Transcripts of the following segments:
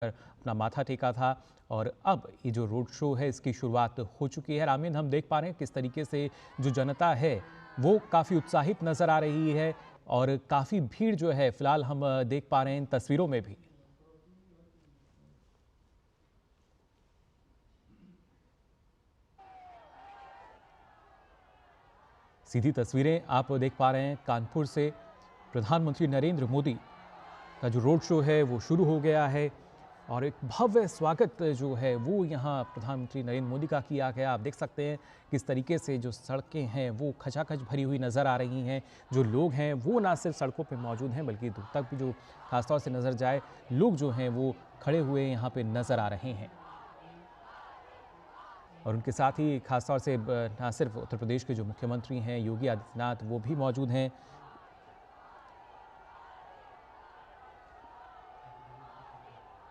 अपना माथा टेका था और अब ये जो रोड शो है इसकी शुरुआत हो चुकी है। रामीन, हम देख पा रहे हैं किस तरीके से जो जनता है वो काफ़ी उत्साहित नज़र आ रही है और काफ़ी भीड़ जो है फिलहाल हम देख पा रहे हैं इन तस्वीरों में भी। सीधी तस्वीरें आप देख पा रहे हैं कानपुर से। प्रधानमंत्री नरेंद्र मोदी का जो रोड शो है वो शुरू हो गया है और एक भव्य स्वागत जो है वो यहाँ प्रधानमंत्री नरेंद्र मोदी का किया गया। आप देख सकते हैं किस तरीके से जो सड़कें हैं वो खचाखच भरी हुई नज़र आ रही हैं। जो लोग हैं वो ना सिर्फ सड़कों पे मौजूद हैं बल्कि दूर तक भी जो खासतौर से नज़र जाए लोग जो हैं वो खड़े हुए यहाँ पे नज़र आ रहे हैं। और उनके साथ ही खासतौर से ना सिर्फ उत्तर प्रदेश के जो मुख्यमंत्री हैं योगी आदित्यनाथ वो भी मौजूद हैं।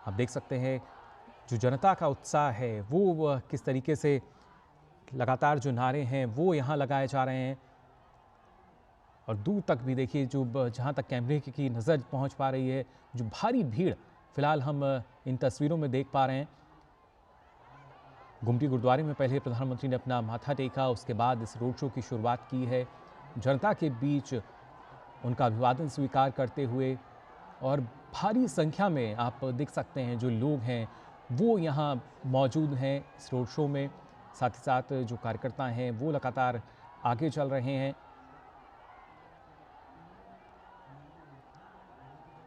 आप देख सकते हैं जो जनता का उत्साह है वो किस तरीके से लगातार जो नारे हैं वो यहाँ लगाए जा रहे हैं और दूर तक भी देखिए जो जहाँ तक कैमरे की नज़र पहुँच पा रही है जो भारी भीड़ फिलहाल हम इन तस्वीरों में देख पा रहे हैं। गुमटी गुरुद्वारे में पहले प्रधानमंत्री ने अपना माथा टेका, उसके बाद इस रोड शो की शुरुआत की है। जनता के बीच उनका अभिवादन स्वीकार करते हुए और भारी संख्या में आप देख सकते हैं जो लोग हैं वो यहाँ मौजूद हैं इस रोड शो में। साथ ही साथ जो कार्यकर्ता हैं वो लगातार आगे चल रहे हैं।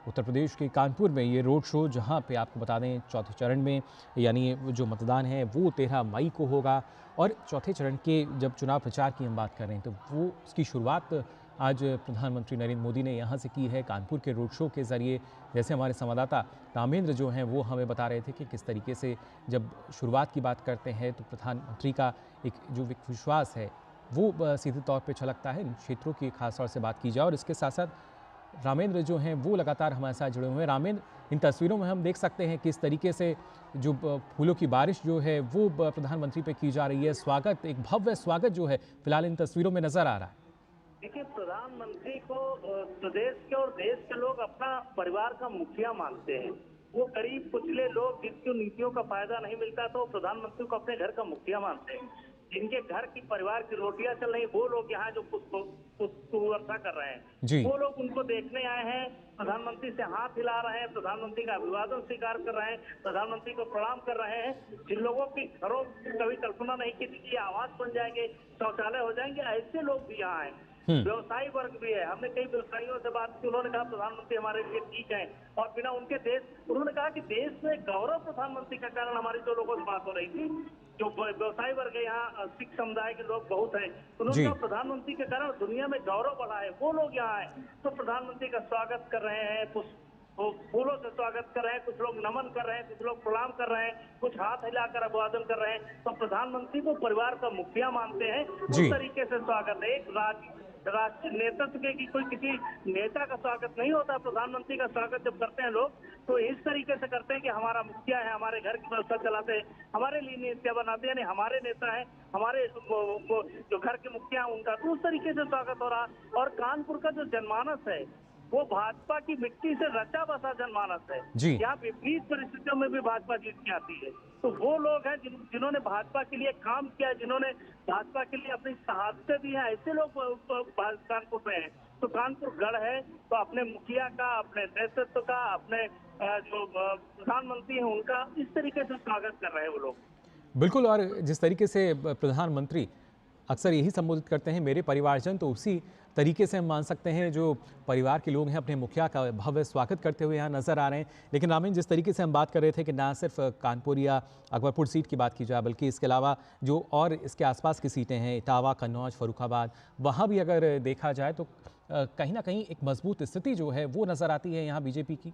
उत्तर प्रदेश के कानपुर में ये रोड शो, जहां पे आपको बता दें चौथे चरण में यानी जो मतदान है वो 13 मई को होगा और चौथे चरण के जब चुनाव प्रचार की हम बात कर रहे हैं तो वो उसकी शुरुआत आज प्रधानमंत्री नरेंद्र मोदी ने यहाँ से की है कानपुर के रोड शो के ज़रिए। जैसे हमारे संवाददाता रामेंद्र जो हैं वो हमें बता रहे थे कि किस तरीके से जब शुरुआत की बात करते हैं तो प्रधानमंत्री का एक जो विश्वास है वो सीधे तौर पर छलकता है। इन क्षेत्रों की खासतौर से बात की जाए और इसके साथ साथ रामेंद्र जो हैं वो लगातार हमारे साथ जुड़े हुए हैं। रामेंद्र, इन तस्वीरों में हम देख सकते हैं किस तरीके से जो फूलों की बारिश जो है वो प्रधानमंत्री पे की जा रही है। स्वागत, एक भव्य स्वागत जो है फिलहाल इन तस्वीरों में नजर आ रहा है। देखिए, प्रधानमंत्री को प्रदेश के और देश के लोग अपना परिवार का मुखिया मानते हैं। वो गरीब कुचले लोग जिनकी नीतियों का फायदा नहीं मिलता तो प्रधानमंत्री को अपने घर का मुखिया मानते हैं। जिनके घर की परिवार की रोटियां चल रही वो लोग यहाँ जो वर्षा कर रहे हैं जी। वो लोग उनको देखने आए हैं। प्रधानमंत्री से हाथ हिला रहे हैं, प्रधानमंत्री का अभिवादन स्वीकार कर रहे हैं, प्रधानमंत्री को प्रणाम कर रहे हैं। जिन लोगों की घरों की कभी कल्पना नहीं की थी कि आवास बन जाएंगे, शौचालय हो जाएंगे, ऐसे लोग भी यहाँ आए। व्यवसायी वर्ग भी है। हमने कई व्यवसायियों से बात की, उन्होंने कहा प्रधानमंत्री हमारे लिए ठीक है और बिना उनके देश, उन्होंने कहा कि देश में गौरव प्रधानमंत्री का कारण हमारी जो लोगों से बात हो रही थी, जो व्यवसायी वर्ग है यहाँ सिख समुदाय के लोग बहुत हैं, उन्होंने जी। कहा प्रधानमंत्री के कारण दुनिया में गौरव बढ़ा है। वो लोग यहाँ आए तो प्रधानमंत्री का स्वागत कर रहे हैं, वो फूलों से स्वागत कर रहे हैं, कुछ लोग नमन कर रहे हैं, कुछ लोग प्रणाम कर रहे हैं, कुछ हाथ हिलाकर अभिवादन कर रहे हैं। तो प्रधानमंत्री को परिवार का मुखिया मानते हैं। उस तरीके से स्वागत है। एक राष्ट्रीय नेतृत्व के की कोई किसी नेता का स्वागत नहीं होता। प्रधानमंत्री का स्वागत जब करते हैं लोग तो इस तरीके से करते हैं कि हमारा मुखिया है, हमारे घर की व्यवस्था चलाते हैं, हमारे लिए नीतियां बनाते हैं, यानी हमारे नेता है, हमारे जो घर के मुखिया उनका, तो उस तरीके से स्वागत हो रहा। और कानपुर का जो जनमानस है वो भाजपा की मिट्टी से रचा बसा जनमानस है। जी। यहाँ विपरीत परिस्थितियों में भी भाजपा जीत के आती है। तो वो लोग हैं जिन्होंने भाजपा के लिए काम किया, जिन्होंने भाजपा के लिए अपनी शहादतें दी हैं, ऐसे लोग कानपुर में हैं। तो कानपुर गढ़ है तो अपने मुखिया का, अपने नेतृत्व का, अपने जो प्रधानमंत्री हैं उनका इस तरीके से स्वागत कर रहे हैं वो लोग। बिल्कुल, और जिस तरीके से प्रधानमंत्री अक्सर यही संबोधित करते हैं मेरे परिवारजन, तो उसी तरीके से हम मान सकते हैं जो परिवार के लोग हैं अपने मुखिया का भव्य स्वागत करते हुए यहाँ नज़र आ रहे हैं। लेकिन रामीन, जिस तरीके से हम बात कर रहे थे कि ना सिर्फ कानपुर या अकबरपुर सीट की बात की जाए बल्कि इसके अलावा जो और इसके आसपास की सीटें हैं इटावा, कन्नौज, फर्रुखाबाद, वहाँ भी अगर देखा जाए तो कहीं ना कहीं एक मजबूत स्थिति जो है वो नज़र आती है यहाँ बीजेपी की।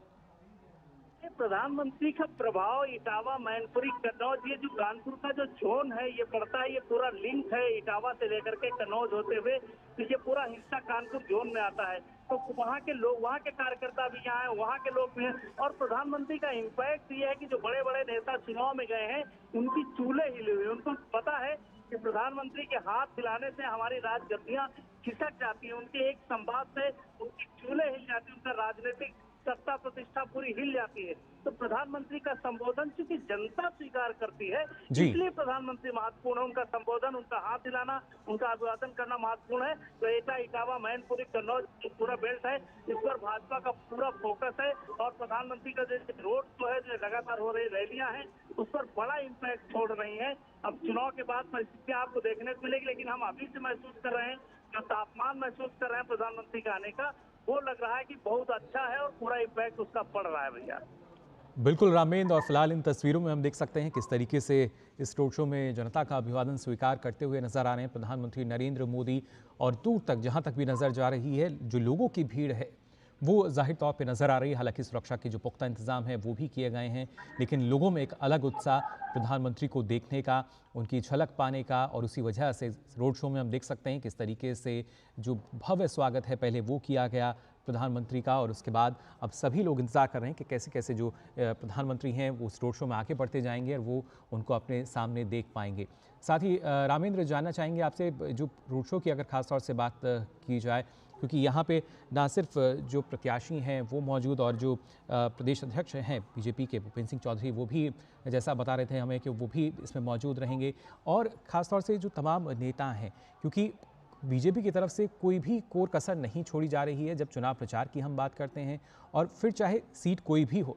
प्रधानमंत्री का प्रभाव इटावा, मैनपुरी, कन्नौज, ये जो कानपुर का जो जोन है ये पड़ता है, ये पूरा लिंक है इटावा से लेकर के कन्नौज होते हुए, तो ये पूरा हिस्सा कानपुर जोन में आता है। तो वहाँ के लोग, वहाँ के कार्यकर्ता भी यहाँ हैं, वहाँ के लोग भी हैं। और प्रधानमंत्री का इम्पैक्ट ये है कि जो बड़े बड़े नेता चुनाव में गए हैं उनकी चूल्हे हिले हुए, उनको पता है कि प्रधानमंत्री के हाथ हिलाने से हमारी राजगद्दियां खिसक जाती है, उनके एक संवाद से उनकी चूल्हे हिल जाती है, उनका राजनीतिक सत्ता प्रतिष्ठा पूरी हिल जाती है। तो प्रधानमंत्री का संबोधन चूंकि जनता स्वीकार करती है, जी। इसलिए प्रधानमंत्री महत्वपूर्ण है। उनका संबोधन, उनका हाथ हिलाना, उनका अभिवादन करना महत्वपूर्ण है। तो एटा, इटावा, मैनपुरी, कन्नौज पूरा बेल्ट है, इस पर भाजपा का पूरा फोकस है। और प्रधानमंत्री का जो रोड शो है, जो लगातार हो रही रैलियां हैं, उस पर बड़ा इम्पैक्ट छोड़ रही है। अब चुनाव के बाद परिस्थितियां आपको देखने को मिलेगी, लेकिन हम अभी से महसूस कर रहे हैं, जो तापमान महसूस कर रहे हैं प्रधानमंत्री के आने का, वो लग रहा है कि बहुत अच्छा है और पूरा इम्पैक्ट उसका पड़ रहा है भैया। बिल्कुल रामेंद्र, और फिलहाल इन तस्वीरों में हम देख सकते हैं किस तरीके से इस रोड शो में जनता का अभिवादन स्वीकार करते हुए नजर आ रहे हैं प्रधानमंत्री नरेंद्र मोदी। और दूर तक जहां तक भी नजर जा रही है, जो लोगों की भीड़ है वो जाहिर तौर पे नजर आ रही है। हालांकि सुरक्षा के जो पुख्ता इंतजाम है वो भी किए गए हैं, लेकिन लोगों में एक अलग उत्साह प्रधानमंत्री को देखने का, उनकी झलक पाने का। और उसी वजह से रोड शो में हम देख सकते हैं किस तरीके से जो भव्य स्वागत है पहले वो किया गया प्रधानमंत्री का, और उसके बाद अब सभी लोग इंतजार कर रहे हैं कि कैसे कैसे जो प्रधानमंत्री हैं वो उस रोड शो में आगे बढ़ते जाएंगे और वो उनको अपने सामने देख पाएंगे। साथ ही रामेंद्र, जानना चाहेंगे आपसे, जो रोड शो की अगर खास तौर से बात की जाए, क्योंकि यहाँ पे ना सिर्फ जो प्रत्याशी हैं वो मौजूद, और जो प्रदेश अध्यक्ष हैं बीजेपी के भूपेंद्र सिंह चौधरी, वो भी जैसा बता रहे थे हमें कि वो भी इसमें मौजूद रहेंगे। और ख़ासतौर से जो तमाम नेता हैं, क्योंकि बीजेपी की तरफ से कोई भी कोर कसर नहीं छोड़ी जा रही है जब चुनाव प्रचार की हम बात करते हैं, और फिर चाहे सीट कोई भी हो।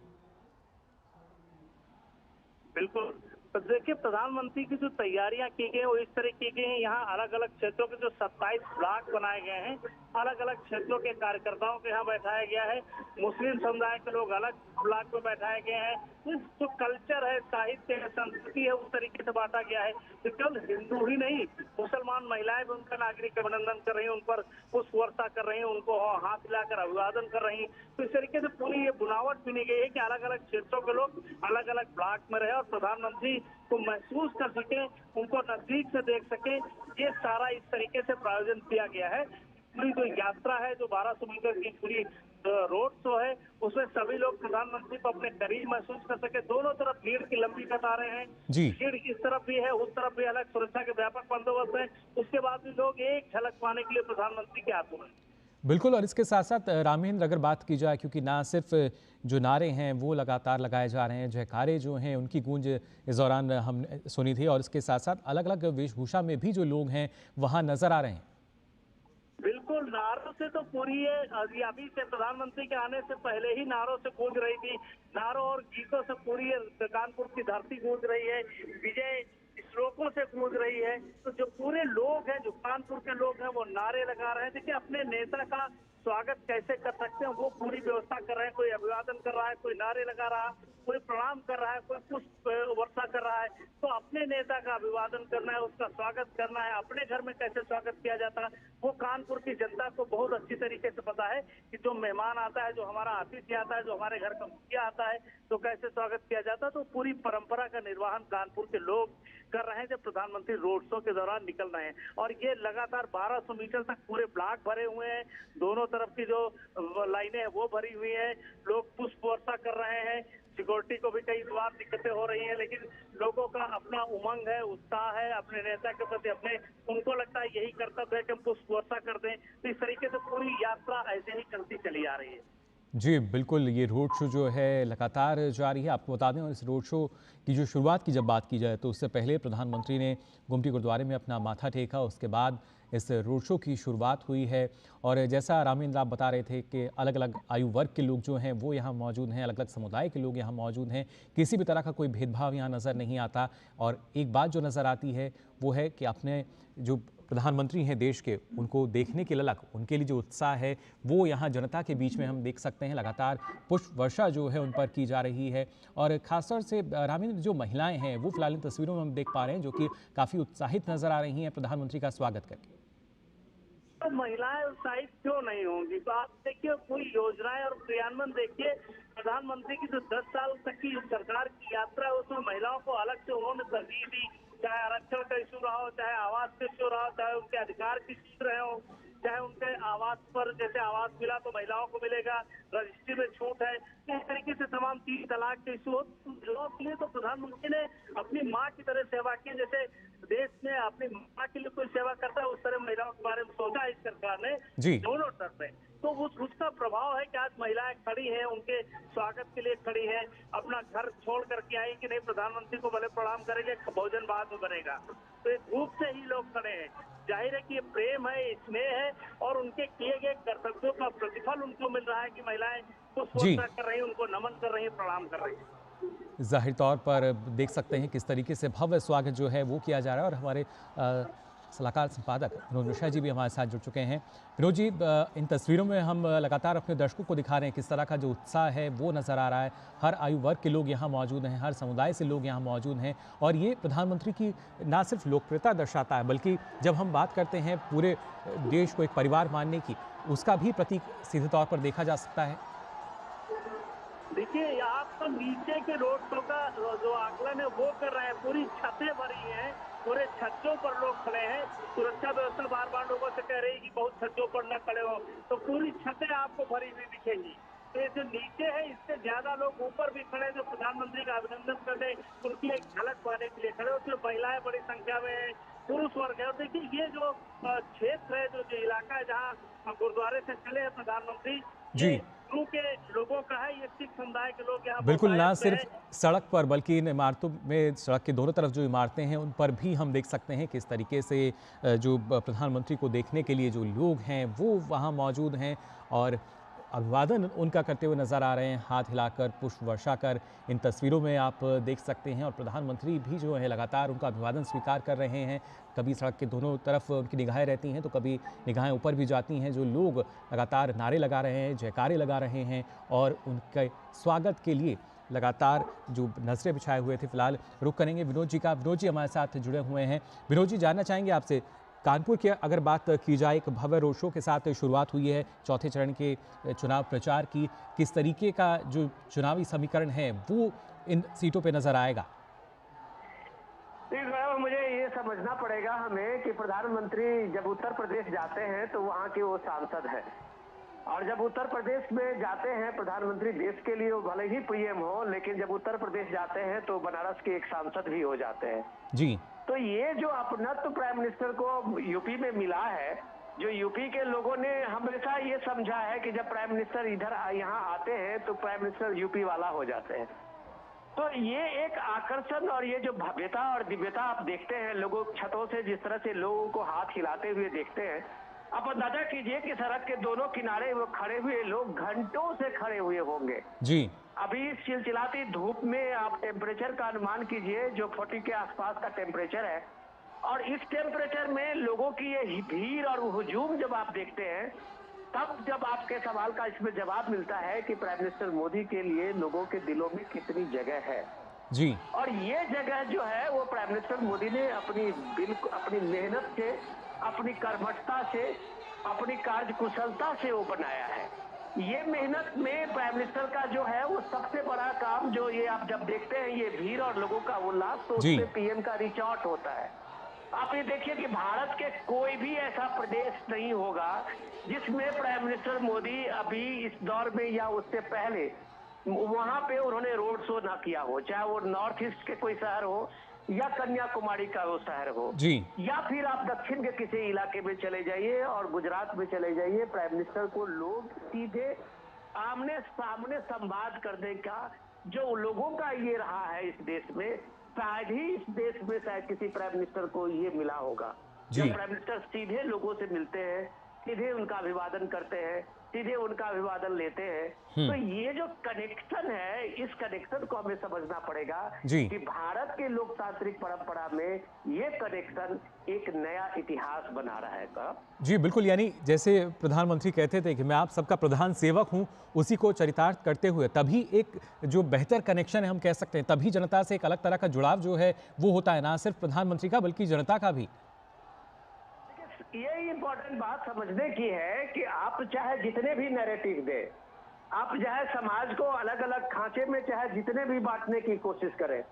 बिल्कुल। तो देखिए, प्रधानमंत्री की जो तैयारियां की गई वो इस तरह की गई हैं। यहाँ अलग अलग क्षेत्रों के जो 27 ब्लॉक बनाए गए हैं, अलग अलग क्षेत्रों के कार्यकर्ताओं को यहाँ बैठाया गया है। मुस्लिम समुदाय के लोग अलग ब्लॉक में बैठाए गए हैं। तो जो कल्चर है, साहित्य है, संस्कृति है, उस तरीके से बांटा गया है। तो केवल हिंदू ही नहीं, मुसलमान महिलाएं भी उनका नागरिक अभिनंदन कर रही हैं, उन पर पुष्प वर्षा कर रही हैं, उनको हाथ हिलाकर अभिवादन कर रही हैं। तो इस तरीके से पूरी ये बुनावट बनी गई है कि अलग अलग क्षेत्रों के लोग अलग अलग ब्लॉक में रहे और प्रधानमंत्री को महसूस कर सके, उनको नजदीक से देख सके। ये सारा इस तरीके से प्रायोजन किया गया है। पूरी जो यात्रा है, जो 1200 मीटर की पूरी रोड शो है, उसमें सभी लोग प्रधानमंत्री को अपने करीब महसूस कर सके। दोनों तरफ भीड़ की लंबी कतारें हैं, जी। भीड़ इस तरफ भी है, उस तरफ भी अलग सुरक्षा के व्यापक बंदोबस्त है। उसके बाद भी लोग एक झलक पाने के लिए प्रधानमंत्री के आतुर हैं। बिल्कुल, और इसके साथ साथ रामेंद्र, अगर बात की जाए, क्योंकि ना सिर्फ जो नारे हैं वो लगातार लगाए जा रहे हैं, जयकारे जो हैं उनकी गूंज इस दौरान हमने सुनी थी, और इसके साथ साथ अलग अलग वेशभूषा में भी जो लोग हैं वहाँ नजर आ रहे हैं। बिल्कुल, नारों से तो पूरी ये अभी से प्रधानमंत्री के आने से पहले ही नारों से गूंज रही थी। नारों और गीतों से पूरी ये कानपुर की धरती गूंज रही है, विजय श्लोकों से गूंज रही है। तो जो पूरे लोग हैं, जो कानपुर के लोग हैं, वो नारे लगा रहे हैं। देखिए, अपने नेता का स्वागत कैसे कर सकते हैं वो पूरी व्यवस्था कर रहे हैं। कोई अभिवादन कर रहा है, कोई नारे लगा रहा है, कोई प्रणाम कर रहा है, कोई पुष्प वर्षा कर रहा है। तो अपने नेता का अभिवादन करना है, उसका स्वागत करना है। अपने घर में कैसे स्वागत किया जाता है वो कानपुर की जनता को बहुत अच्छी तरीके से पता है कि जो मेहमान आता है, जो हमारा अतिथि आता है, जो हमारे घर का मुखिया आता है, तो कैसे स्वागत किया जाता है। तो पूरी परंपरा का निर्वहन कानपुर के लोग कर रहे हैं जब प्रधानमंत्री रोड शो के दौरान निकल रहे हैं। और ये लगातार 1200 मीटर तक पूरे ब्लॉक भरे हुए हैं। दोनों तरफ की जो लाइनें हैं वो भरी हुई हैं। लोग पुष्प वर्षा कर रहे हैं। सिक्योरिटी को भी कई बार दिक्कतें हो रही हैं, लेकिन लोगों का अपना उमंग है, उत्साह है अपने नेता के प्रति। अपने उनको लगता है यही कर्तव्य है कि हम पुष्प वर्षा कर दें। तो इस तरीके से पूरी यात्रा ऐसे ही चलती चली आ रही है। जी बिल्कुल, ये रोड शो जो है लगातार जारी है, आपको बता दें। और इस रोड शो की जो शुरुआत की जब बात की जाए, तो उससे पहले प्रधानमंत्री ने गुमटी गुरुद्वारे में अपना माथा टेका, उसके बाद इस रोड शो की शुरुआत हुई है। और जैसा रामेंद्र आप बता रहे थे कि अलग अलग आयु वर्ग के लोग जो हैं वो यहाँ मौजूद हैं, अलग अलग समुदाय के लोग यहाँ मौजूद हैं, किसी भी तरह का कोई भेदभाव यहाँ नज़र नहीं आता। और एक बात जो नज़र आती है वो है कि अपने जो प्रधानमंत्री हैं देश के, उनको देखने की ललक, उनके लिए जो उत्साह है वो यहाँ जनता के बीच में हम देख सकते हैं। लगातार पुष्प वर्षा जो है उन पर की जा रही है। और खासतौर से रामेंद्र, जो महिलाएं हैं वो फिलहाल इन तस्वीरों में हम देख पा रहे हैं, जो कि काफ़ी उत्साहित नजर आ रही हैं प्रधानमंत्री का स्वागत करके। तो महिलाएं उत्साहित क्यों नहीं होंगी? तो आप देखिए, पूरी योजनाएं और क्रियान्वयन देखिए। प्रधानमंत्री की जो 10 साल तक की सरकार की यात्रा है उसमें महिलाओं को अलग से उन्होंने तरजीह दी। चाहे आरक्षण का इशू रहा हो, चाहे आवास का इशू रहा हो, चाहे उनके अधिकार की चीज रहे हो, चाहे उनके आवास पर जैसे आवास मिला तो महिलाओं को मिलेगा, रजिस्ट्री में छूट है। इस तरीके से तमाम 3 तलाक के इशू हो, महिलाओं के लिए तो प्रधानमंत्री ने अपनी माँ की तरह सेवा की। जैसे देश में अपनी माँ के लिए कोई सेवा करता है, उस तरह महिलाओं के बारे में सोचा इस सरकार ने जी दोनों तरफ से। तो उसका प्रभाव है कि आज महिलाएं खड़ी हैं, उनके स्वागत के लिए खड़ी हैं, अपना घर छोड़ करके आई कि नहीं प्रधानमंत्री को भले प्रणाम करेंगे, भोजन बाद में बनेगा। तो ये धूप से ही लोग खड़े हैं। जाहिर है कि ये प्रेम है, स्नेह है और उनके किए गए कर्तव्यों का प्रतिफल उनको मिल रहा है कि महिलाएं पुष्प जी। वर्षा कर रही हैं, उनको नमन कर रही हैं, प्रणाम कर रही हैं। ज़ाहिर तौर पर देख सकते हैं किस तरीके से भव्य स्वागत जो है वो किया जा रहा है और हमारे सलाहकार संपादक विनोद मिश्रा जी भी हमारे साथ जुड़ चुके हैं। विनोद जी, इन तस्वीरों में हम लगातार अपने दर्शकों को दिखा रहे हैं किस तरह का जो उत्साह है वो नज़र आ रहा है। हर आयु वर्ग के लोग यहाँ मौजूद हैं, हर समुदाय से लोग यहाँ मौजूद हैं और ये प्रधानमंत्री की ना सिर्फ लोकप्रियता दर्शाता है बल्कि जब हम बात करते हैं पूरे देश को एक परिवार मानने की, उसका भी प्रतीक सीधे तौर पर देखा जा सकता है। देखिए, आप तो नीचे के रोड शो का जो आकलन है वो कर रहे हैं, पूरी छतें भरी हैं, पूरे छज्जों पर लोग खड़े हैं। सुरक्षा व्यवस्था बार बार लोगों से कह रही है कि बहुत छज्जों पर न खड़े हो, तो पूरी छतें आपको भरी हुई दिखेंगी। तो ये जो नीचे है इससे ज्यादा लोग ऊपर भी खड़े हैं, जो प्रधानमंत्री का अभिनंदन करने, उनकी एक झलक पाने के लिए खड़े, उसमें महिलाएं बड़ी संख्या में है, पुरुष वर्ग है। और देखिए ये जो क्षेत्र है, जो इलाका है जहाँ गुरुद्वारे से चले हैं प्रधानमंत्री, ये जी गुरु के लोगों का है, ये सिख समुदाय के लोग यहाँ बिल्कुल, ना बहुतायत में सिर्फ है। सड़क पर बल्कि इन इमारतों में, सड़क के दोनों तरफ जो इमारतें हैं उन पर भी हम देख सकते हैं किस तरीके से जो प्रधानमंत्री को देखने के लिए जो लोग हैं वो वहाँ मौजूद हैं और अभिवादन उनका करते हुए नज़र आ रहे हैं, हाथ हिलाकर, पुष्प वर्षा कर। इन तस्वीरों में आप देख सकते हैं और प्रधानमंत्री भी जो है लगातार उनका अभिवादन स्वीकार कर रहे हैं। कभी सड़क के दोनों तरफ उनकी निगाहें रहती हैं तो कभी निगाहें ऊपर भी जाती हैं। जो लोग लगातार नारे लगा रहे हैं, जयकारे लगा रहे हैं और उनके स्वागत के लिए लगातार जो नजरें बिछाए हुए थे। फिलहाल रुख करेंगे विनोद जी का। विनोद जी हमारे साथ जुड़े हुए हैं। विनोद जी, जानना चाहेंगे आपसे, कानपुर की अगर बात की जाए, एक भव्य रोड शो के साथ शुरुआत हुई है चौथे चरण के चुनाव प्रचार की। किस तरीके का जो चुनावी समीकरण है वो इन सीटों पे नजर आएगा? मुझे ये समझना पड़ेगा हमें कि प्रधानमंत्री जब उत्तर प्रदेश जाते हैं तो वहाँ के वो सांसद हैं, और जब उत्तर प्रदेश में जाते हैं प्रधानमंत्री, देश के लिए वो भले ही पीएम हो, लेकिन जब उत्तर प्रदेश जाते हैं तो बनारस के एक सांसद भी हो जाते हैं। जी। तो ये जो अपनत्व प्राइम मिनिस्टर को यूपी में मिला है, जो यूपी के लोगों ने हमेशा ये समझा है कि जब प्राइम मिनिस्टर इधर यहाँ आते हैं तो प्राइम मिनिस्टर यूपी वाला हो जाते हैं। तो ये एक आकर्षण और ये जो भव्यता और दिव्यता आप देखते हैं, लोगों छतों से जिस तरह से लोगों को हाथ हिलाते हुए देखते हैं, आप अंदाजा कीजिए कि सड़क के दोनों किनारे वो खड़े हुए लोग घंटों से खड़े हुए होंगे। जी। अभी इस चिलचिलाती धूप में आप टेम्परेचर का अनुमान कीजिए, जो 40 के आसपास का टेम्परेचर है, और इस टेम्परेचर में लोगों की ये भीड़ और हुजूम जब आप देखते हैं, तब जब आपके सवाल का इसमें जवाब मिलता है कि प्राइम मिनिस्टर मोदी के लिए लोगों के दिलों में कितनी जगह है। जी। और ये जगह जो है वो प्राइम मिनिस्टर मोदी ने अपनी मेहनत से, अपनी कर्मठता से, अपनी कार्यकुशलता से वो बनाया है। ये मेहनत में प्राइम मिनिस्टर का जो है वो सबसे बड़ा काम, जो ये आप जब देखते हैं ये भीड़ और लोगों का उल्लास, तो जी। उसमें पीएम का रीच आउट होता है। आप ये देखिए कि भारत के कोई भी ऐसा प्रदेश नहीं होगा जिसमें प्राइम मिनिस्टर मोदी अभी इस दौर में या उससे पहले वहां पे उन्होंने रोड शो ना किया हो, चाहे वो नॉर्थ ईस्ट के कोई शहर हो या कन्याकुमारी का वो शहर हो, जी। या फिर आप दक्षिण के किसी इलाके में चले जाइए और गुजरात में चले जाइए, प्राइम मिनिस्टर को लोग सीधे आमने सामने संवाद करने का जो लोगों का ये रहा है इस देश में, शायद ही इस देश में शायद किसी प्राइम मिनिस्टर को ये मिला होगा। जब प्राइम मिनिस्टर सीधे लोगों से मिलते हैं, सीधे उनका अभिवादन करते हैं, सीधे उनका अभिवादन लेते हैं, तो ये जो कनेक्शन है, इस कनेक्शन को हमें समझना पड़ेगा कि भारत के लोकतांत्रिक परंपरा में ये कनेक्शन एक नया इतिहास बना रहा है। जी बिल्कुल, यानी जैसे प्रधानमंत्री कहते थे कि मैं आप सबका प्रधान सेवक हूं, उसी को चरितार्थ करते हुए तभी एक जो बेहतर कनेक्शन है हम कह सकते हैं, तभी जनता से एक अलग तरह का जुड़ाव जो है वो होता है, ना सिर्फ प्रधानमंत्री का बल्कि जनता का भी। ये इम्पोर्टेंट बात समझने की है कि आप चाहे जितने भी नैरेटिव दे, आप चाहे समाज को अलग अलग खांचे में चाहे जितने भी बांटने की कोशिश करें,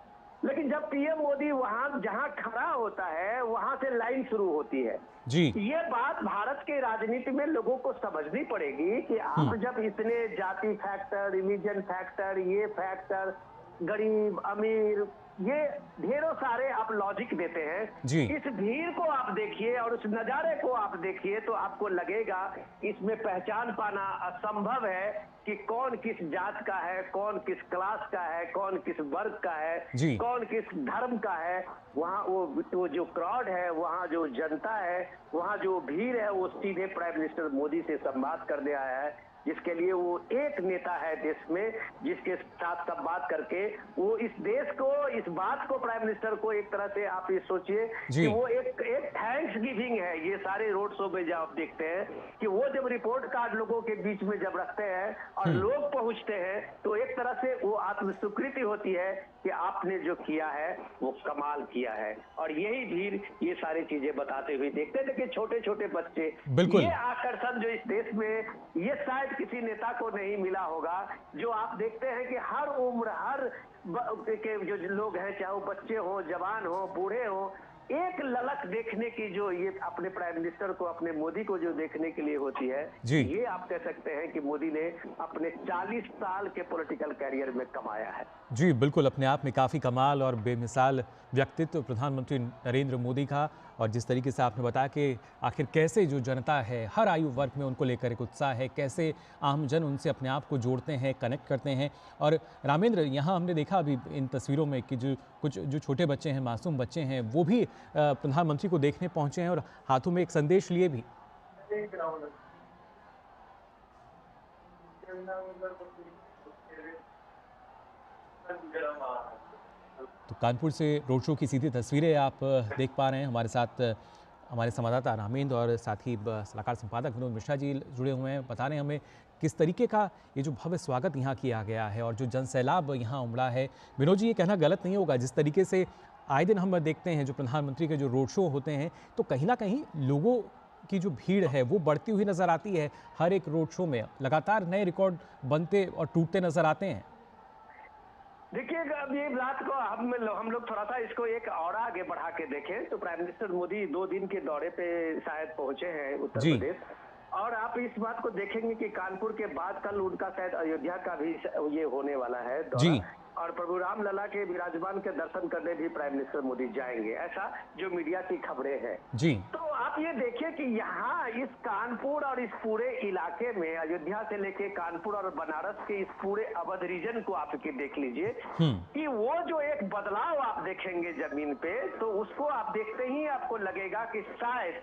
लेकिन जब पीएम मोदी वहां जहां खड़ा होता है वहां से लाइन शुरू होती है। जी। ये बात भारत के राजनीति में लोगों को समझनी पड़ेगी कि आप जब इतने जाति फैक्टर, रिलीजन फैक्टर, ये फैक्टर, गरीब अमीर, ये ढेरों सारे आप लॉजिक देते हैं। जी। इस भीड़ को आप देखिए और उस नजारे को आप देखिए तो आपको लगेगा इसमें पहचान पाना असंभव है कि कौन किस जात का है, कौन किस क्लास का है, कौन किस वर्ग का है, जी। कौन किस धर्म का है। वहाँ वो जो क्राउड है, वहाँ जो जनता है, वहाँ जो भीड़ है, वो सीधे प्राइम मिनिस्टर मोदी से संवाद करने आया है, जिसके लिए वो एक नेता है देश में, जिसके साथ संवाद करके वो इस देश को, इस बात को, प्राइम मिनिस्टर को एक तरह से आप ये सोचिए जी। कि वो एक थैंक्स गिविंग है। ये सारे रोड शो में जब आप देखते हैं कि वो जब रिपोर्ट कार्ड लोगों के बीच में जब रखते हैं और लोग पहुंचते हैं तो एक तरह से वो आत्मस्वीकृति होती है कि आपने जो किया है वो कमाल किया है। और यही भीड़ ये सारी चीजें बताते हुए देखते थे कि छोटे छोटे बच्चे, बिल्कुल। ये आकर्षण जो इस देश में, ये शायद किसी नेता को नहीं मिला होगा। जो आप देखते हैं कि हर उम्र, हर के जो लोग हैं, चाहे वो बच्चे हो, जवान हो, बूढ़े हो, एक ललक देखने की जो ये अपने प्राइम मिनिस्टर को, अपने मोदी को जो देखने के लिए होती है, जी। ये आप कह सकते हैं कि मोदी ने अपने 40 साल के पॉलिटिकल कैरियर में कमाया है। जी, बिल्कुल, अपने आप में काफ़ी कमाल और बेमिसाल व्यक्तित्व प्रधानमंत्री नरेंद्र मोदी का। और जिस तरीके से आपने बताया कि आखिर कैसे जो जनता है, हर आयु वर्ग में उनको लेकर एक उत्साह है, कैसे आमजन उनसे अपने आप को जोड़ते हैं, कनेक्ट करते हैं। और रामेंद्र, यहाँ हमने देखा अभी इन तस्वीरों में कि कुछ जो छोटे बच्चे हैं, मासूम बच्चे हैं, वो भी प्रधानमंत्री को देखने पहुँचे हैं और हाथों में एक संदेश लिए भी। तो कानपुर से रोड शो की सीधी तस्वीरें आप देख पा रहे हैं। हमारे साथ हमारे संवाददाता रामेंद्र और साथ ही सलाहकार संपादक विनोद मिश्रा जी जुड़े हुए हैं, बता रहे हैं हमें किस तरीके का ये जो भव्य स्वागत यहाँ किया गया है और जो जनसैलाब यहाँ उमड़ा है। विनोद जी, ये कहना गलत नहीं होगा, जिस तरीके से आए दिन हम देखते हैं जो प्रधानमंत्री के जो रोड शो होते हैं, तो कहीं ना कहीं लोगों की जो भीड़ है वो बढ़ती हुई नजर आती है। हर एक रोड शो में लगातार नए रिकॉर्ड बनते और टूटते नजर आते हैं। देखिए, अब ये बात को हम लोग थोड़ा सा इसको एक और आगे बढ़ा के देखें तो प्राइम मिनिस्टर मोदी 2 दिन के दौरे पे शायद पहुंचे हैं उत्तर प्रदेश। और आप इस बात को देखेंगे कि कानपुर के बाद कल उनका शायद अयोध्या का भी ये होने वाला है दौरा। और प्रभु राम लला के विराजमान के दर्शन करने भी प्राइम मिनिस्टर मोदी जाएंगे, ऐसा जो मीडिया की खबरें हैं। जी। तो आप ये देखिए कि यहाँ इस कानपुर और इस पूरे इलाके में, अयोध्या से लेके कानपुर और बनारस के इस पूरे अवध रीजन को आप देख लीजिए कि वो जो एक बदलाव आप देखेंगे जमीन पे, तो उसको आप देखते ही आपको लगेगा कि शायद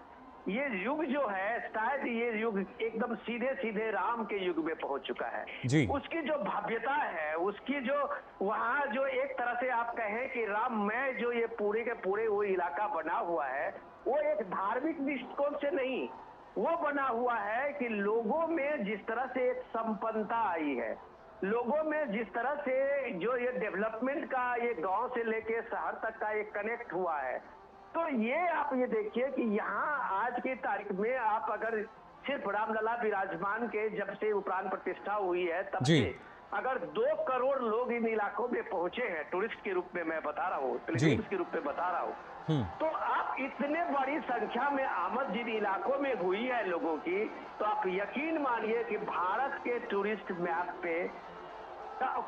ये युग जो है, शायद ये युग एकदम सीधे सीधे राम के युग में पहुंच चुका है। जी। उसकी जो भव्यता है, उसकी जो वहाँ जो एक तरह से आप कहें कि राममय जो ये पूरे के पूरे वो इलाका बना हुआ है, वो एक धार्मिक दृष्टिकोण से नहीं, वो बना हुआ है कि लोगों में जिस तरह से एक संपन्नता आई है, लोगों में जिस तरह से जो ये डेवलपमेंट का, ये गांव से लेके शहर तक का एक कनेक्ट हुआ है। तो ये आप ये देखिए कि यहाँ आज की तारीख में आप अगर सिर्फ रामलला विराजमान के जब से प्राण प्रतिष्ठा हुई है तब से अगर 2 करोड़ लोग इन इलाकों में पहुंचे हैं, टूरिस्ट के रूप में मैं बता रहा हूँ, पिलग्रिम्स के रूप में बता रहा हूँ, तो आप इतने बड़ी संख्या में आमद जिन इलाकों में हुई है लोगों की, तो आप यकीन मानिए कि भारत के टूरिस्ट मैप पे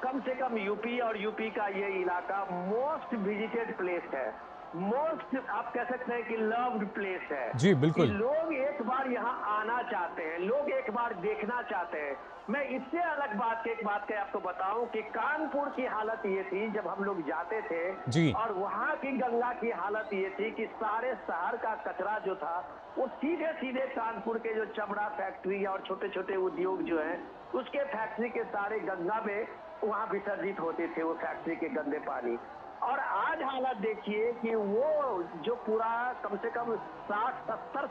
कम से कम यूपी और यूपी का ये इलाका मोस्ट विजिटेड प्लेस है, मोस्ट आप कह सकते हैं कि लव्ड प्लेस है। जी बिल्कुल। कि लोग एक बार यहाँ आना चाहते हैं, लोग एक बार देखना चाहते हैं। मैं इससे अलग एक बात के आपको बताऊं कि कानपुर की हालत ये थी जब हम लोग जाते थे जी। और वहाँ की गंगा की हालत ये थी कि सारे शहर का कचरा जो था वो सीधे सीधे कानपुर के जो चमड़ा फैक्ट्री और छोटे छोटे उद्योग जो है उसके फैक्ट्री के सारे गंगा में वहाँ विसर्जित होते थे वो फैक्ट्री के गंदे पानी। और आज हालत देखिए कि वो जो पूरा कम से कम 60-70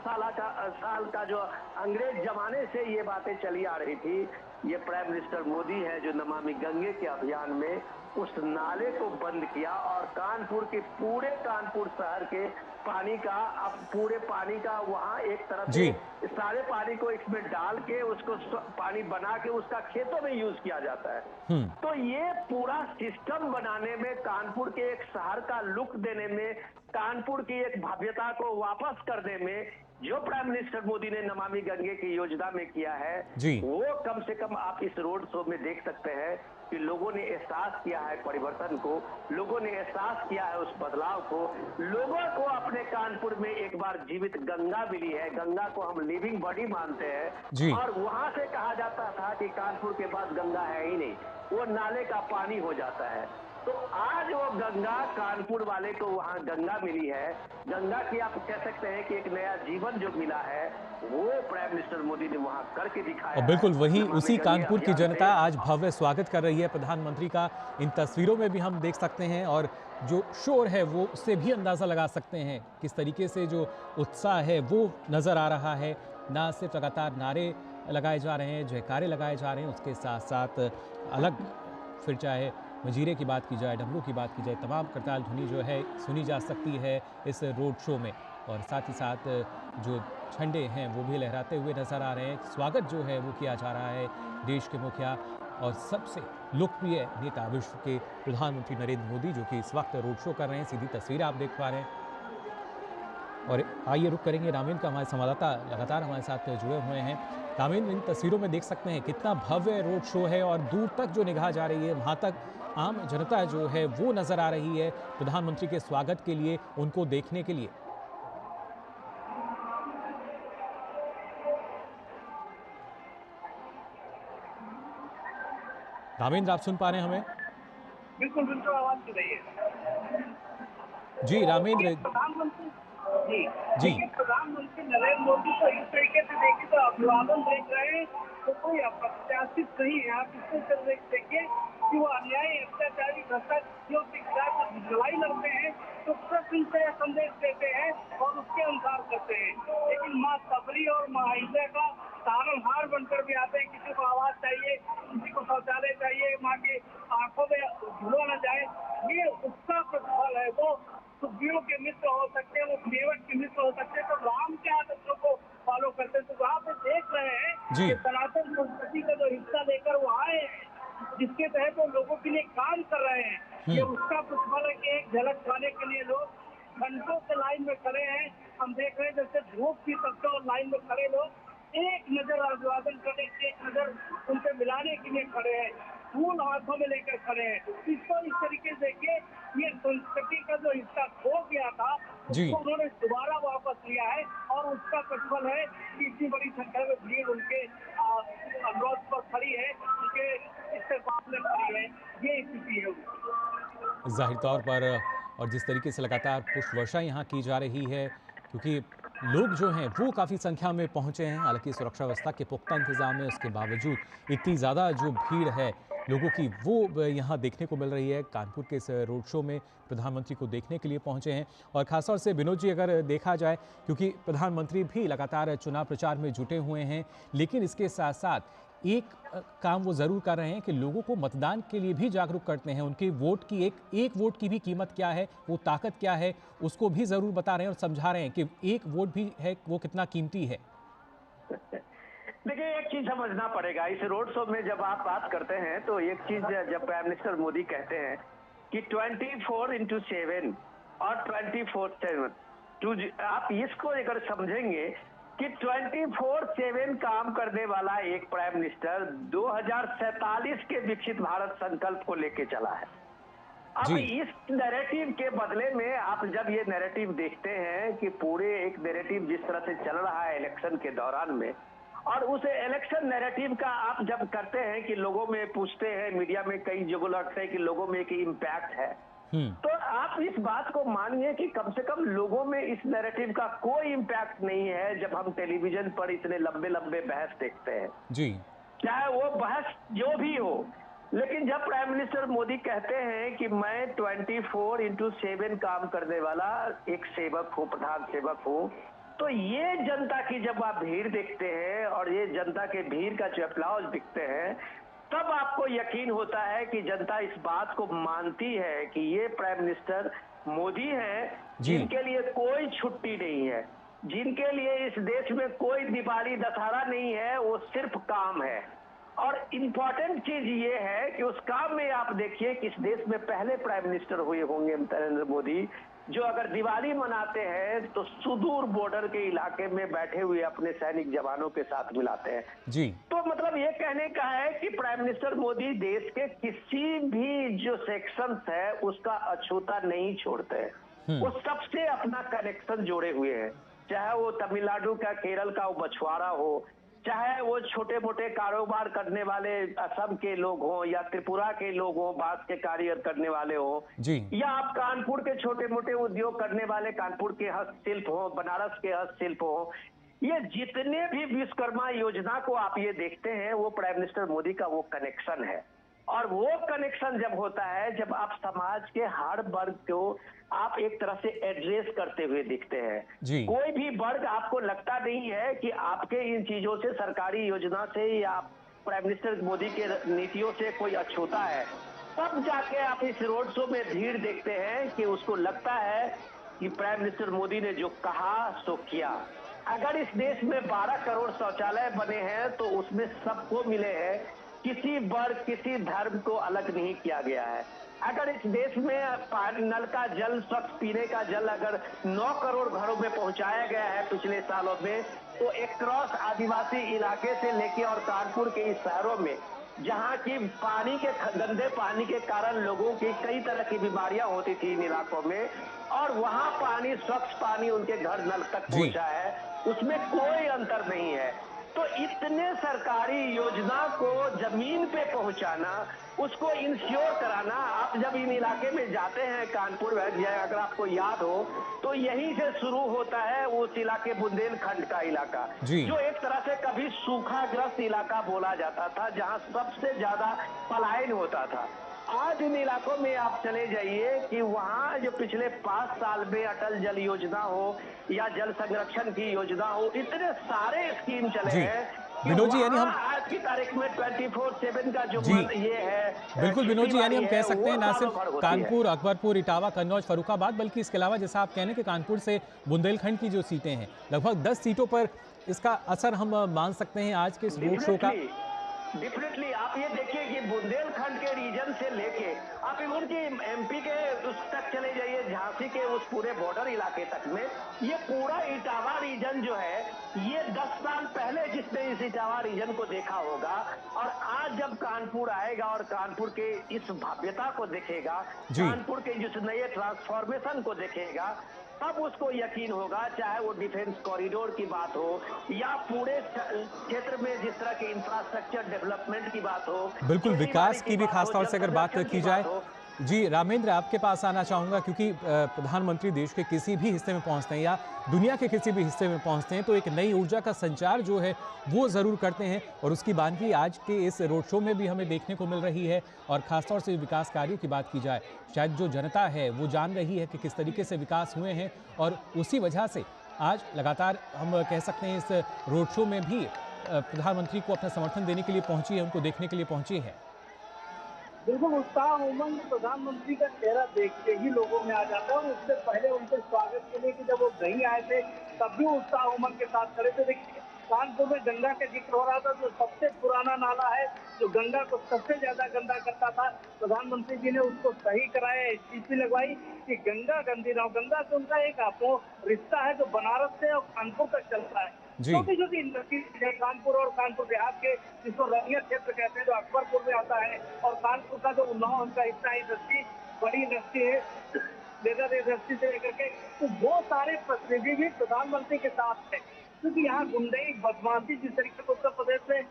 साल का जो अंग्रेज जमाने से ये बातें चली आ रही थी, ये प्राइम मिनिस्टर मोदी है जो नमामि गंगे के अभियान में उस नाले को बंद किया और कानपुर के पूरे कानपुर शहर के पानी का, अब पूरे पानी का वहाँ एक तरफ से सारे पानी को इसमें डाल के उसको पानी बना के उसका खेतों में यूज किया जाता है। तो ये पूरा सिस्टम बनाने में, कानपुर के एक शहर का लुक देने में, कानपुर की एक भव्यता को वापस करने में जो प्राइम मिनिस्टर मोदी ने नमामि गंगे की योजना में किया है, वो कम से कम आप इस रोड शो में देख सकते हैं कि लोगों ने एहसास किया है परिवर्तन को, लोगों ने एहसास किया है उस बदलाव को। लोगों को अपने कानपुर में एक बार जीवित गंगा मिली है, गंगा को हम लिविंग बॉडी मानते हैं। जी। और वहां से कहा जाता था कि कानपुर के पास गंगा है ही नहीं, वो नाले का पानी हो जाता है। तो आज वो गंगा कानपुर वाले को वहां गंगा मिली है। गंगा की आप कह सकते हैं कि एक नया जीवन जो मिला है, वो प्राइम मिनिस्टर मोदी ने वहां करके और दिखाया है। बिल्कुल वही नमामि उसी गंगे कानपुर की अभियान जनता से आज भव्य स्वागत कर रही है प्रधानमंत्री का। इन तस्वीरों में भी हम देख सकते हैं और जो शोर है वो उससे भी अंदाज़ा लगा सकते हैं किस तरीके से जो उत्साह है वो नज़र आ रहा है। ना सिर्फ लगातार नारे लगाए जा रहे हैं, जयकारे लगाए जा रहे हैं, उसके साथ साथ अलग फिर चाहे मंजीरे की बात की जाए, डमरू की बात की जाए, तमाम करताल ध्वनि जो है सुनी जा सकती है इस रोड शो में। और साथ ही साथ जो झंडे हैं वो भी लहराते हुए नजर आ रहे हैं। स्वागत जो है वो किया जा रहा है देश के मुखिया और सबसे लोकप्रिय नेता विश्व के प्रधानमंत्री नरेंद्र मोदी, जो कि इस वक्त रोड शो कर रहे हैं। सीधी तस्वीर आप देख पा रहे हैं। और आइए रुक करेंगे रामेंद्र का, हमारे संवाददाता लगातार हमारे साथ जुड़े हुए हैं। रामेंद्र, इन तस्वीरों में देख सकते हैं कितना भव्य रोड शो है और दूर तक जो निगाह जा रही है वहाँ तक आम जनता जो है वो नजर आ रही है प्रधानमंत्री के स्वागत के लिए, उनको देखने के लिए। रामेंद्र, आप सुन पा रहे हैं हमें? बिल्कुल बिल्कुल आवाज सुन रही है। जी रामेंद्र। प्रधानमंत्री जी, जी। देखिए प्रधानमंत्री नरेंद्र मोदी को इस तरीके से देखिए तो अभिवादन देख रहे हैं तो कोई अप्रत्याशित नहीं है। आप इसको देखिए कि वो अन्यायी, अत्याचारी, भ्रष्टाचारियों के खिलाफ लड़ाई लड़ते हैं तो प्रश्न से संदेश देते हैं और उसके अनुसार करते हैं। लेकिन माँ सबरी और माँ अहिल्या का तारणहार बनकर भी आते हैं। किसी को आवाज चाहिए, किसी को शौचालय चाहिए, माँ की आंखों में धुआं न जाए, ये उसका प्रतिफल है। वो सुखियों के मित्र हो सकते हैं, वो मेवट के मित्र हो सकते हैं, तो राम के आदर्शों को फॉलो करते हैं। तो वहाँ पे देख रहे हैं जी। कि सनातन संस्कृति का जो हिस्सा लेकर वो आए, जिसके तहत वो लोगों के लिए काम कर रहे हैं, ये उसका प्रतिफल है कि एक झलक पाने के लिए लोग घंटों से लाइन में खड़े हैं। हम देख रहे हैं जैसे धूप की तपते और लाइन में खड़े लोग एक नजर अभिवादन करने की, एक नजर उनसे मिलाने के लिए खड़े हैं, फूल हाथों में लेकर खड़े हैं। इसको इस तरीके से देखिए, ये संस्कृति का जो हिस्सा खो गया था जी। उसको उन्होंने दोबारा वापस लिया है और उसका प्रतिफल है कि इतनी बड़ी संख्या में भीड़ उनके अनुरोध पर खड़ी है, उनके इस्तेमाल में खड़ी है। ये स्थिति है उनकी। जाहिर तौर पर और जिस तरीके से लगातार पुष्प वर्षा यहाँ की जा रही है, क्योंकि लोग जो हैं वो काफ़ी संख्या में पहुँचे हैं। हालांकि सुरक्षा व्यवस्था के पुख्ता इंतजाम है, उसके बावजूद इतनी ज़्यादा जो भीड़ है लोगों की वो यहाँ देखने को मिल रही है। कानपुर के इस रोड शो में प्रधानमंत्री को देखने के लिए पहुँचे हैं और ख़ासतौर से विनोद जी, अगर देखा जाए, क्योंकि प्रधानमंत्री भी लगातार चुनाव प्रचार में जुटे हुए हैं, लेकिन इसके साथ साथ एक काम वो ज़रूर कर रहे हैं कि लोगों को मतदान के लिए भी जागरूक करते हैं। उनके वोट की एक वोट की भी कीमत क्या है, वो ताकत क्या है, उसको भी ज़रूर बता रहे हैं और समझा रहे हैं कि एक वोट भी है वो कितना कीमती है। देखिए, एक चीज समझना पड़ेगा इस रोड शो में। जब आप बात करते हैं तो एक चीज, जब प्राइम मिनिस्टर मोदी कहते हैं कि 24/7 और 24/7, आप इसको अगर समझेंगे कि 24/7 काम करने वाला एक प्राइम मिनिस्टर 2047 के विकसित भारत संकल्प को लेके चला है। अब इस नैरेटिव के बदले में आप जब ये नैरेटिव देखते हैं कि पूरे एक नैरेटिव जिस तरह से चल रहा है इलेक्शन के दौरान में, और उस इलेक्शन नैरेटिव का आप जब करते हैं कि लोगों में पूछते हैं, मीडिया में कई जगह लगता है कि लोगों में एक इम्पैक्ट है, तो आप इस बात को मानिए कि कम से कम लोगों में इस नैरेटिव का कोई इम्पैक्ट नहीं है। जब हम टेलीविजन पर इतने लंबे लंबे बहस देखते हैं, जी, चाहे वो बहस जो भी हो, लेकिन जब प्राइम मिनिस्टर मोदी कहते हैं कि मैं 24/7 काम करने वाला एक सेवक हूँ, प्रधान सेवक हूँ, तो ये जनता की जब आप भीड़ देखते हैं और ये जनता के भीड़ का जो अप्लॉज दिखते हैं, तब आपको यकीन होता है कि जनता इस बात को मानती है कि ये प्राइम मिनिस्टर मोदी हैं, जिनके लिए कोई छुट्टी नहीं है, जिनके लिए इस देश में कोई दिवाली दशहरा नहीं है, वो सिर्फ काम है। और इम्पोर्टेंट चीज ये है कि उस काम में आप देखिए कि इस देश में पहले प्राइम मिनिस्टर हुए होंगे नरेंद्र मोदी, जो अगर दिवाली मनाते हैं तो सुदूर बॉर्डर के इलाके में बैठे हुए अपने सैनिक जवानों के साथ मिलाते हैं। जी। तो मतलब ये कहने का है कि प्राइम मिनिस्टर मोदी देश के किसी भी जो सेक्शंस है उसका अछूता नहीं छोड़ते हैं। वो सबसे अपना कनेक्शन जोड़े हुए हैं, चाहे वो तमिलनाडु का, केरल का वो मछुआरा हो, चाहे वो छोटे मोटे कारोबार करने वाले असम के लोग हों या त्रिपुरा के लोग हों, बांस के कार्य करने वाले हों, जी। या आप कानपुर के छोटे मोटे उद्योग करने वाले कानपुर के हस्तशिल्प हो, बनारस के हस्तशिल्प हो, ये जितने भी विश्वकर्मा योजना को आप ये देखते हैं वो प्राइम मिनिस्टर मोदी का वो कनेक्शन है। और वो कनेक्शन जब होता है जब आप समाज के हर वर्ग को आप एक तरह से एड्रेस करते हुए दिखते हैं। जी। कोई भी वर्ग आपको लगता नहीं है कि आपके इन चीजों से, सरकारी योजना से या प्राइम मिनिस्टर मोदी के नीतियों से कोई अछूता है। तब जाके आप इस रोड शो में भीड़ देखते हैं कि उसको लगता है कि प्राइम मिनिस्टर मोदी ने जो कहा सो किया। अगर इस देश में 12 करोड़ शौचालय बने हैं तो उसमें सबको मिले हैं, किसी वर्ग, किसी धर्म को अलग नहीं किया गया है। अगर इस देश में पानी, नल का जल, स्वच्छ पीने का जल अगर 9 करोड़ घरों में पहुंचाया गया है पिछले सालों में, तो एक क्रॉस आदिवासी इलाके से लेके और कानपुर के इस शहरों में जहां की पानी के, गंदे पानी के कारण लोगों की कई तरह की बीमारियां होती थी इन इलाकों में, और वहां पानी, स्वच्छ पानी उनके घर नल तक पहुंचा है, उसमें कोई अंतर नहीं है। तो इतने सरकारी योजना को जमीन पे पहुंचाना, उसको इंश्योर कराना, आप जब इन इलाके में जाते हैं कानपुर में, अगर आपको याद हो तो यहीं से शुरू होता है उस इलाके बुंदेलखंड का इलाका, जो एक तरह से कभी सूखाग्रस्त इलाका बोला जाता था, जहां सबसे ज्यादा पलायन होता था। आज इन इलाकों में आप चले जाइए कि वहाँ जो पिछले 5 साल में अटल जल योजना हो या जल संरक्षण की योजना हो, इतने सारे स्कीम चले हैं कि विनोद जी, यानी हम आज की तारीख में 24/7 का जो ये है, बिल्कुल विनोद जी, यानी हम कह सकते हैं ना सिर्फ कानपुर, है। अकबरपुर, इटावा, कन्नौज, फर्रुखाबाद, बल्कि इसके अलावा जैसा आप कह रहे हैं कि कानपुर से बुंदेलखंड की जो सीटें हैं, लगभग 10 सीटों पर इसका असर हम मान सकते हैं आज के इस रोड शो का। डेफिनेटली आप ये देखिए कि बुंदेलखंड के रीजन से लेके आप इवन की एमपी के उस तक चले जाइए, झांसी के उस पूरे बॉर्डर इलाके तक में, ये पूरा इटावा रीजन जो है, ये 10 साल पहले जिसने इस इटावा रीजन को देखा होगा, और आज जब कानपुर आएगा और कानपुर के इस भव्यता को देखेगा, कानपुर के जिस नए ट्रांसफॉर्मेशन को देखेगा, तब उसको यकीन होगा, चाहे वो डिफेंस कॉरिडोर की बात हो या पूरे क्षेत्र में जिस तरह के इंफ्रास्ट्रक्चर डेवलपमेंट की बात हो, बिल्कुल विकास की भी खासतौर से अगर बात की जाए। जी रामेंद्र, आपके पास आना चाहूँगा, क्योंकि प्रधानमंत्री देश के किसी भी हिस्से में पहुँचते हैं या दुनिया के किसी भी हिस्से में पहुँचते हैं तो एक नई ऊर्जा का संचार जो है वो ज़रूर करते हैं, और उसकी बानगी आज के इस रोड शो में भी हमें देखने को मिल रही है। और ख़ासतौर से विकास कार्यों की बात की जाए, शायद जो जनता है वो जान रही है कि किस तरीके से विकास हुए हैं, और उसी वजह से आज लगातार हम कह सकते हैं इस रोड शो में भी प्रधानमंत्री को अपना समर्थन देने के लिए पहुँची है, उनको देखने के लिए पहुँची है। बिल्कुल उत्साह, उमंग प्रधानमंत्री का चेहरा देख के ही लोगों में आ जाता है। और उससे पहले उनके स्वागत के लिए कि जब वो नहीं आए थे तब भी उत्साह उमंग के साथ खड़े थे। देखिए कानपुर में गंगा का जिक्र हो रहा था, जो सबसे पुराना नाला है, जो गंगा को सबसे ज्यादा गंदा करता था, प्रधानमंत्री जी ने उसको सही कराया, एसटीपी लगवाई कि गंगा गंदी ना हो। गंगा से उनका एक आपो रिश्ता है जो बनारस से और कानपुर तक चलता है। छोटी छोटी इंडस्ट्री है कानपुर और कानपुर देहात के, जिसको रनिया क्षेत्र कहते हैं, जो अकबरपुर में आता है, और कानपुर का जो उन्नाव का हिस्सा इंडस्ट्री, बड़ी इंडस्ट्री है, लेदर इंडस्ट्री से लेकर के, तो वो सारे प्रतिनिधि भी प्रधानमंत्री के साथ है। क्योंकि यहाँ गुंडई, बदमाशी जिस तरीके से उत्तर प्रदेश में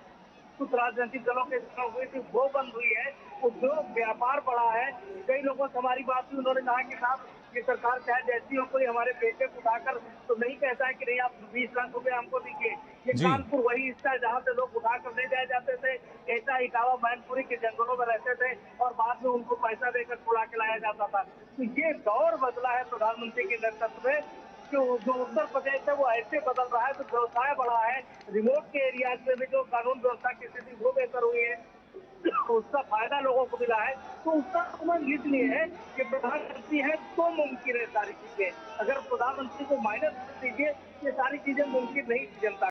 कुछ राजनीतिक दलों के चुनाव हुई थी वो बंद हुई है, उद्योग व्यापार बढ़ा है। कई लोगों से हमारी बात हुई, उन्होंने कहा कि साहब ये सरकार चाहे जैसी हो, कोई हमारे पैसे उठाकर तो नहीं कहता है कि नहीं आप 20 लाख रुपए हमको दीजिए। ये कानपुर वही हिस्सा है जहाँ से लोग उठाकर ले जाए जाते थे, ऐसा इटावा मैनपुरी के जंगलों में रहते थे और बाद में उनको पैसा देकर छुड़ा के लाया जाता था। तो ये दौर बदला है प्रधानमंत्री के नेतृत्व में, जो उत्तर प्रदेश है वो ऐसे बदल रहा है, तो व्यवसाय बढ़ा है, रिमोट के एरियाज में भी जो कानून व्यवस्था की स्थिति वो बेहतर हुई है, उसका फायदा लोगों को मिला है। तो उसका उमंग इसलिए है कि प्रधानमंत्री है तो मुमकिन है सारी चीजें। अगर प्रधानमंत्री को माइनस कर दीजिए, ये सारी चीजें मुमकिन नहीं थी जनता